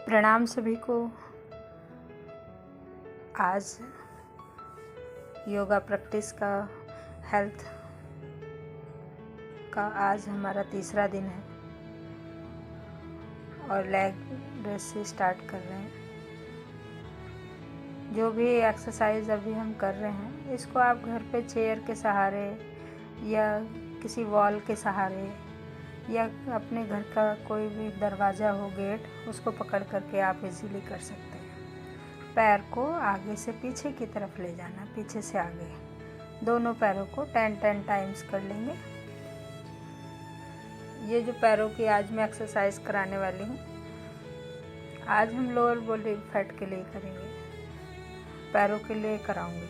प्रणाम सभी को। आज योगा प्रैक्टिस का हेल्थ का आज हमारा तीसरा दिन है और लेग रेस से स्टार्ट कर रहे हैं। जो भी एक्सरसाइज अभी हम कर रहे हैं इसको आप घर पे चेयर के सहारे या किसी वॉल के सहारे या अपने घर का कोई भी दरवाज़ा हो, गेट, उसको पकड़ करके आप इजीली कर सकते हैं। पैर को आगे से पीछे की तरफ ले जाना, पीछे से आगे, दोनों पैरों को 10 टाइम्स कर लेंगे। ये जो पैरों की आज मैं एक्सरसाइज कराने वाली हूँ, आज हम लोअर बॉडी फैट के लिए करेंगे, पैरों के लिए कराऊंगी।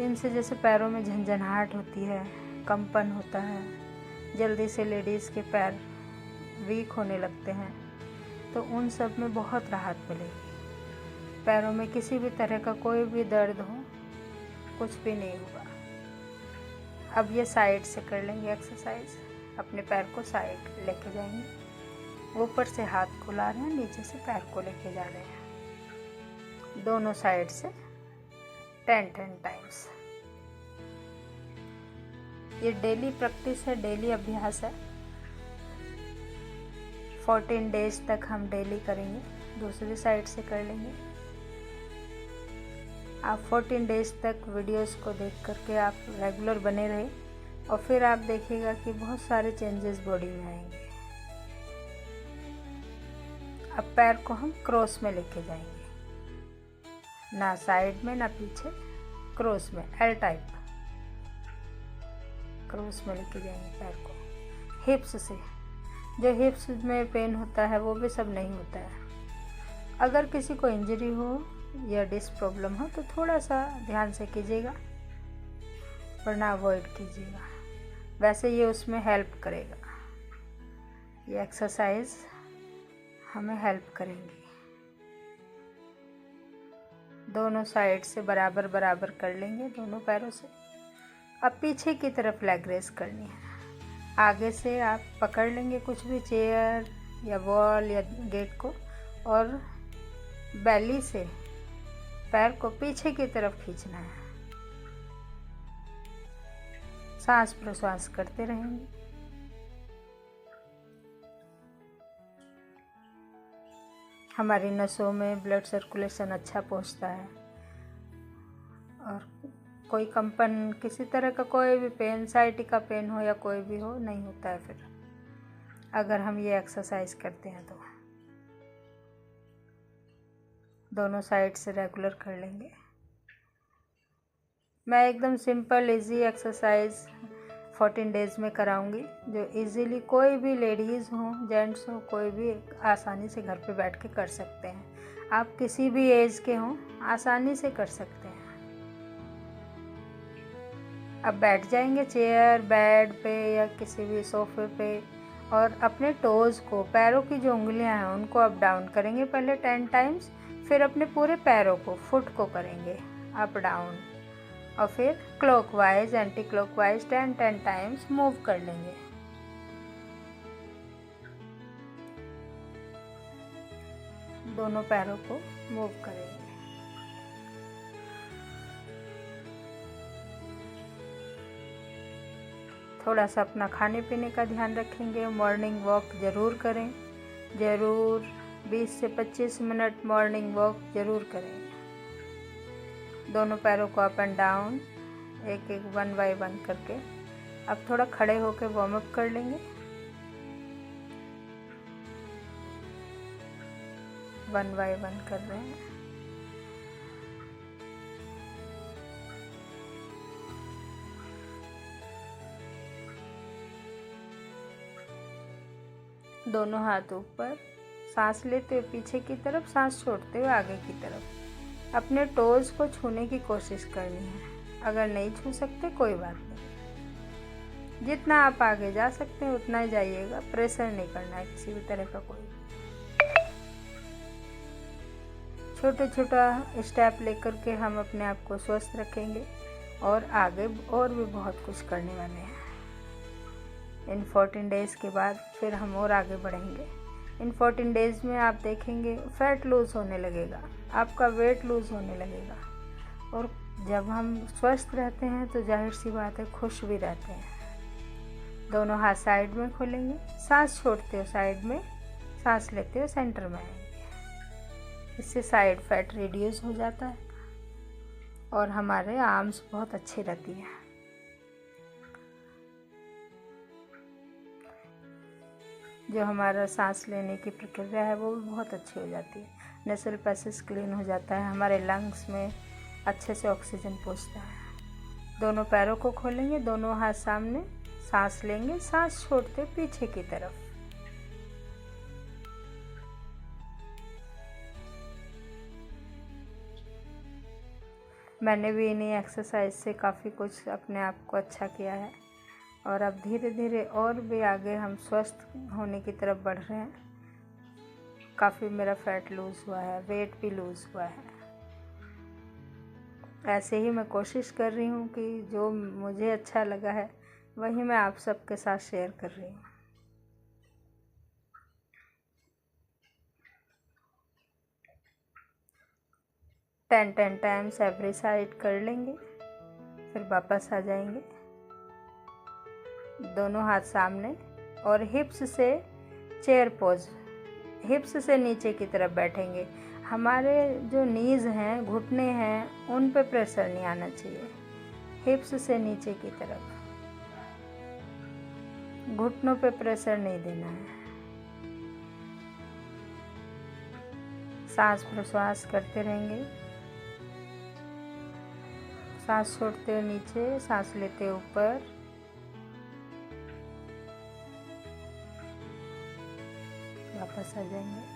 इनसे जैसे पैरों में झंझनाहट होती है, कंपन होता है, जल्दी से लेडीज़ के पैर वीक होने लगते हैं, तो उन सब में बहुत राहत मिलेगी। पैरों में किसी भी तरह का कोई भी दर्द हो, कुछ भी नहीं होगा। अब ये साइड से कर लेंगे एक्सरसाइज। अपने पैर को साइड लेके जाएंगे, ऊपर से हाथ खुला रहे हैं, नीचे से पैर को लेके जा रहे हैं, दोनों साइड से 10 टाइम्स। ये डेली प्रैक्टिस है, डेली अभ्यास है। 14 डेज तक हम डेली करेंगे, दूसरी साइड से कर लेंगे। आप 14 डेज तक वीडियोस को देख करके आप रेगुलर बने रहे और फिर आप देखिएगा कि बहुत सारे चेंजेस बॉडी में आएंगे। अब पैर को हम क्रॉस में लेके जाएंगे, ना साइड में ना पीछे, क्रॉस में, एल टाइप क्रॉस में लेके जाएंगे पैर को। हिप्स से, जो हिप्स में पेन होता है वो भी सब नहीं होता है। अगर किसी को इंजरी हो या डिस्क प्रॉब्लम हो तो थोड़ा सा ध्यान से कीजिएगा, वरना अवॉइड कीजिएगा। वैसे ये उसमें हेल्प करेगा, ये एक्सरसाइज हमें हेल्प करेंगी। दोनों साइड से बराबर बराबर कर लेंगे, दोनों पैरों से। अब पीछे की तरफ लेग रेस करनी है। आगे से आप पकड़ लेंगे कुछ भी, चेयर या वॉल या गेट को, और बेली से पैर को पीछे की तरफ खींचना है। सांस प्रश्वास करते रहेंगे। हमारी नसों में ब्लड सर्कुलेशन अच्छा पहुंचता है और कोई कंपन, किसी तरह का कोई भी पेन, साइटिका पेन हो या कोई भी हो, नहीं होता है फिर अगर हम ये एक्सरसाइज करते हैं तो। दोनों साइड से रेगुलर कर लेंगे। मैं एकदम सिंपल इजी एक्सरसाइज 14 डेज में कराऊंगी, जो इजीली कोई भी लेडीज़ हो, जेंट्स हो, कोई भी आसानी से घर पे बैठ के कर सकते हैं। आप किसी भी एज के हों, आसानी से कर सकते हैं। अब बैठ जाएंगे चेयर, बेड पे या किसी भी सोफे पे, और अपने टोज़ को, पैरों की जो उंगलियां हैं उनको अप डाउन करेंगे पहले 10 टाइम्स, फिर अपने पूरे पैरों को, फुट को करेंगे अप डाउन, और फिर clockwise, anti clockwise 10 times move कर लेंगे। दोनों पैरों को मूव करेंगे। थोड़ा सा अपना खाने पीने का ध्यान रखेंगे। मॉर्निंग वॉक ज़रूर करें, ज़रूर 20 से 25 मिनट मॉर्निंग वॉक ज़रूर करें। दोनों पैरों को अप एंड डाउन, एक एक 1 बाय 1 करके। अब थोड़ा खड़े होकर वार्म अप कर लेंगे। 1 बाय 1 कर रहे हैं। दोनों हाथ ऊपर, सांस लेते हुए पीछे की तरफ, सांस छोड़ते हुए आगे की तरफ। अपने टोज़ को छूने की कोशिश करनी है। अगर नहीं छू सकते कोई बात नहीं, जितना आप आगे जा सकते हैं उतना ही जाइएगा, प्रेशर नहीं करना है किसी भी तरह का। कोई छोटा छोटा स्टेप लेकर के हम अपने आप को स्वस्थ रखेंगे और आगे और भी बहुत कुछ करने वाले हैं। इन 14 डेज़ के बाद फिर हम और आगे बढ़ेंगे। इन 14 डेज़ में आप देखेंगे फैट लूज़ होने लगेगा, आपका वेट लूज़ होने लगेगा। और जब हम स्वस्थ रहते हैं तो जाहिर सी बात है खुश भी रहते हैं। दोनों हाथ साइड में खोलेंगे, सांस छोड़ते हो साइड में, सांस लेते हो सेंटर में आएंगे। इससे साइड फैट रिड्यूस हो जाता है और हमारे आर्म्स बहुत अच्छी रहती हैं। जो हमारा सांस लेने की प्रक्रिया है वो भी बहुत अच्छी हो जाती है। नेसल पैसेज क्लीन हो जाता है, हमारे लंग्स में अच्छे से ऑक्सीजन पहुंचता है। दोनों पैरों को खोलेंगे, दोनों हाथ सामने, सांस लेंगे, सांस छोड़ते पीछे की तरफ। मैंने भी इन्हीं एक्सरसाइज से काफ़ी कुछ अपने आप को अच्छा किया है और अब धीरे धीरे और भी आगे हम स्वस्थ होने की तरफ बढ़ रहे हैं। काफ़ी मेरा फैट लूज़ हुआ है, वेट भी लूज़ हुआ है। ऐसे ही मैं कोशिश कर रही हूँ कि जो मुझे अच्छा लगा है वही मैं आप सबके साथ शेयर कर रही हूँ। टेन टाइम्स एवरी साइड कर लेंगे, फिर वापस आ जाएंगे। दोनों हाथ सामने और हिप्स से चेयर पोज, हिप्स से नीचे की तरफ बैठेंगे। हमारे जो नीज़ हैं, घुटने हैं, उन पे प्रेशर नहीं आना चाहिए। हिप्स से नीचे की तरफ, घुटनों पे प्रेशर नहीं देना है। सांस प्रश्वास करते रहेंगे, सांस छोड़ते हुए नीचे, सांस लेते हुए ऊपर। वापस आ जाएंगे।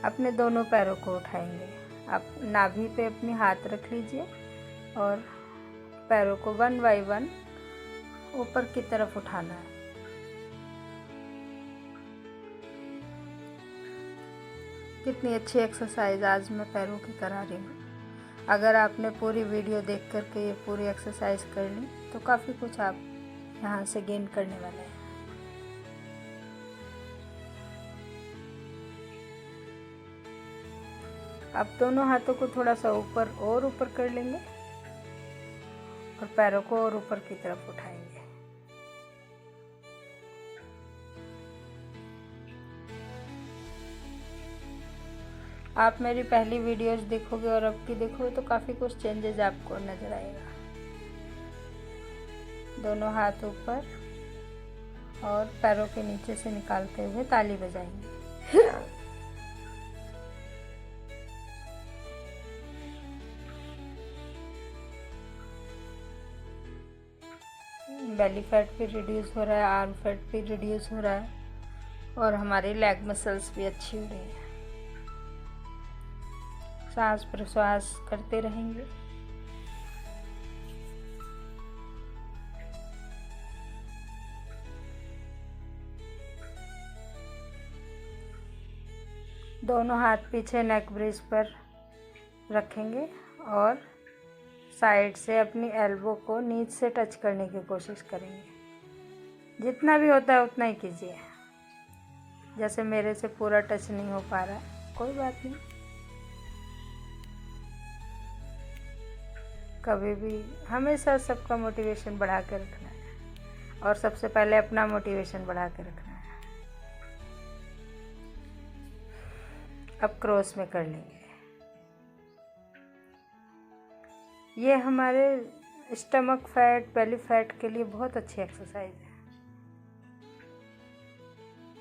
अपने दोनों पैरों को उठाएंगे। आप नाभि पे अपनी हाथ रख लीजिए और पैरों को 1 बाय 1 ऊपर की तरफ उठाना है। कितनी अच्छी एक्सरसाइज आज मैं पैरों की करा रही हूँ। अगर आपने पूरी वीडियो देख करके ये पूरी एक्सरसाइज कर ली तो काफ़ी कुछ आप यहाँ से गेन करने वाले हैं। अब दोनों हाथों को थोड़ा सा ऊपर और ऊपर कर लेंगे और पैरों को और ऊपर की तरफ उठाएंगे। आप मेरी पहली वीडियोस देखोगे और अब की देखोगे तो काफ़ी कुछ चेंजेस आपको नज़र आएगा। दोनों हाथ ऊपर और पैरों के नीचे से निकालते हुए ताली बजाएंगे। बेली फैट भी रिड्यूस हो रहा है, आर्म फैट भी रिड्यूस हो रहा है और हमारी लेग मसल्स भी अच्छी हो रही है। सांस प्रश्वास करते रहेंगे। दोनों हाथ पीछे नेक ब्रेस पर रखेंगे और साइड से अपनी एल्बो को नीचे से टच करने की कोशिश करेंगे। जितना भी होता है उतना ही कीजिए। जैसे मेरे से पूरा टच नहीं हो पा रहा है, कोई बात नहीं। कभी भी हमेशा सबका मोटिवेशन बढ़ा के रखना है और सबसे पहले अपना मोटिवेशन बढ़ा के रखना है। अब क्रॉस में कर लेंगे। ये हमारे स्टमक फैट, बेली फैट के लिए बहुत अच्छी एक्सरसाइज है।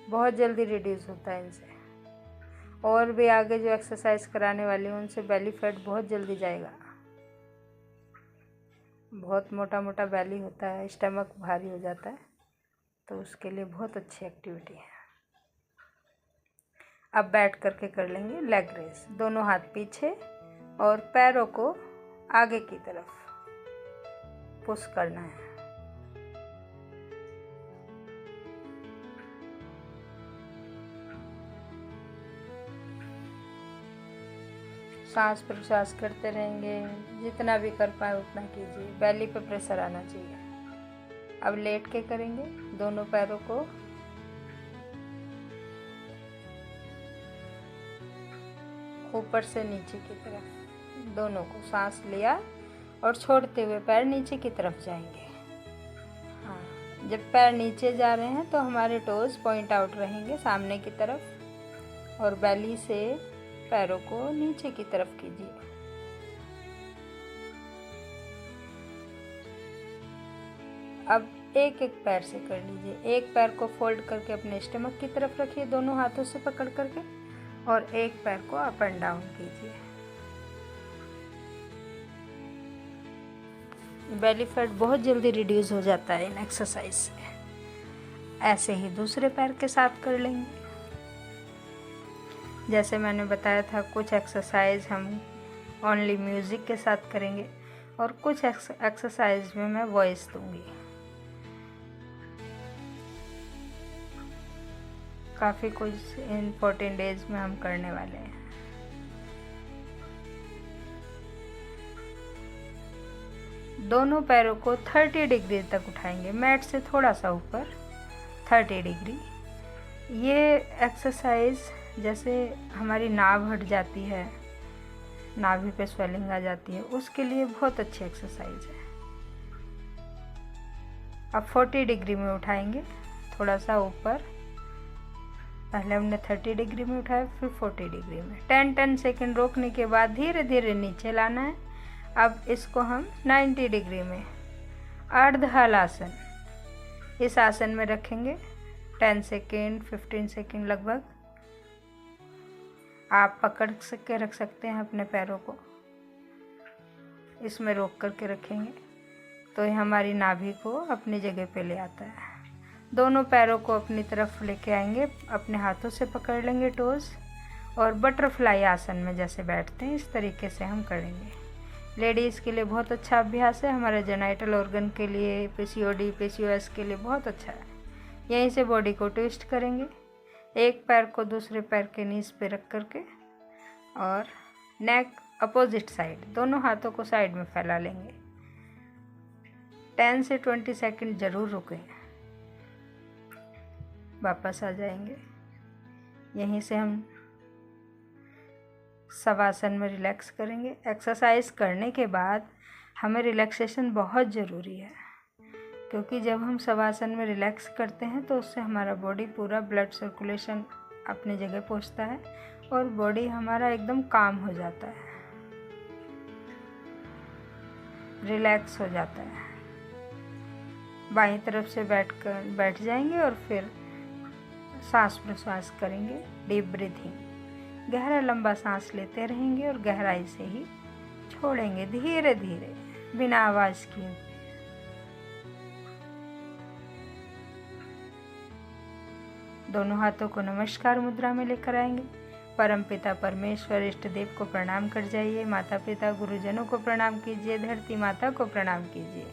बहुत जल्दी रिड्यूस होता है इनसे। और भी आगे जो एक्सरसाइज कराने वाली हूँ उनसे बेली फैट बहुत जल्दी जाएगा। बहुत मोटा मोटा बेली होता है, स्टमक भारी हो जाता है, तो उसके लिए बहुत अच्छी एक्टिविटी है। अब बैठ करके कर लेंगे लेग रेस। दोनों हाथ पीछे और पैरों को आगे की तरफ पुश करना है। सांस प्रश्वास करते रहेंगे, जितना भी कर पाए उतना कीजिए। बेली पे प्रेशर आना चाहिए। अब लेट के करेंगे। दोनों पैरों को ऊपर से नीचे की तरफ दोनों को सांस लिया और छोड़ते हुए पैर नीचे की तरफ जाएंगे। हाँ, जब पैर नीचे जा रहे हैं तो हमारे टोज पॉइंट आउट रहेंगे सामने की तरफ और बेली से पैरों को नीचे की तरफ कीजिए। अब एक एक पैर से कर लीजिए। एक पैर को फोल्ड करके अपने स्टमक की तरफ रखिए दोनों हाथों से पकड़ करके और एक पैर को अप एंड डाउन कीजिए। बेली फैट बहुत जल्दी रिड्यूस हो जाता है इन एक्सरसाइज से। ऐसे ही दूसरे पैर के साथ कर लेंगे। जैसे मैंने बताया था, कुछ एक्सरसाइज हम ओनली म्यूज़िक के साथ करेंगे और कुछ एक्सरसाइज में मैं वॉइस दूंगी। काफ़ी कुछ इम्पोर्टेंट डेज में हम करने वाले हैं। दोनों पैरों को 30 डिग्री तक उठाएंगे, मैट से थोड़ा सा ऊपर 30 डिग्री। ये एक्सरसाइज जैसे हमारी नाभ हट जाती है, नाभि पे स्वेलिंग आ जाती है, उसके लिए बहुत अच्छी एक्सरसाइज है। अब 40 डिग्री में उठाएंगे, थोड़ा सा ऊपर। पहले हमने 30 डिग्री में उठाया, फिर 40 डिग्री में। 10 सेकंड रोकने के बाद धीरे धीरे नीचे लाना है। अब इसको हम 90 डिग्री में अर्ध हलासन, इस आसन में रखेंगे 10 सेकेंड 15 सेकेंड लगभग। आप पकड़ के रख सकते हैं अपने पैरों को, इसमें रोक करके रखेंगे तो ये हमारी नाभि को अपनी जगह पे ले आता है। दोनों पैरों को अपनी तरफ लेके आएंगे, अपने हाथों से पकड़ लेंगे टोज और बटरफ्लाई आसन में जैसे बैठते हैं इस तरीके से हम करेंगे। लेडीज़ के लिए बहुत अच्छा अभ्यास है, हमारे जेनाइटल ऑर्गन के लिए, पीसीओडी पीसीओएस के लिए बहुत अच्छा है। यहीं से बॉडी को ट्विस्ट करेंगे, एक पैर को दूसरे पैर के नीज पे रख करके और नेक अपोजिट साइड, दोनों हाथों को साइड में फैला लेंगे। 10 से 20 सेकंड ज़रूर रुकें, वापस आ जाएंगे। यहीं से हम शवासन में रिलैक्स करेंगे। एक्सरसाइज करने के बाद हमें रिलैक्सेशन बहुत ज़रूरी है, क्योंकि जब हम शवासन में रिलैक्स करते हैं तो उससे हमारा बॉडी पूरा ब्लड सर्कुलेशन अपनी जगह पहुंचता है और बॉडी हमारा एकदम काम हो जाता है, रिलैक्स हो जाता है। बाईं तरफ से बैठ जाएंगे और फिर सांस प्रश्वास करेंगे, डीप ब्रीथिंग। गहरा लंबा सांस लेते रहेंगे और गहराई से ही छोड़ेंगे धीरे धीरे बिना आवाज़ किए। दोनों हाथों को नमस्कार मुद्रा में लेकर आएंगे। परमपिता परमेश्वर इष्ट देव को प्रणाम कर जाइए। माता पिता गुरुजनों को प्रणाम कीजिए। धरती माता को प्रणाम कीजिए।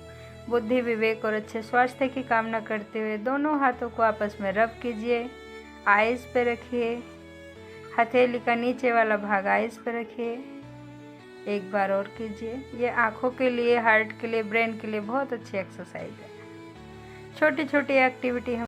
बुद्धि विवेक और अच्छे स्वास्थ्य की कामना करते हुए दोनों हाथों को आपस में रब कीजिए। आइज़ पे रखिए, हथेली का नीचे वाला भाग आइज़ पे रखिए। एक बार और कीजिए। ये आँखों के लिए, हार्ट के लिए, ब्रेन के लिए बहुत अच्छी एक्सरसाइज है। छोटी छोटी एक्टिविटी हम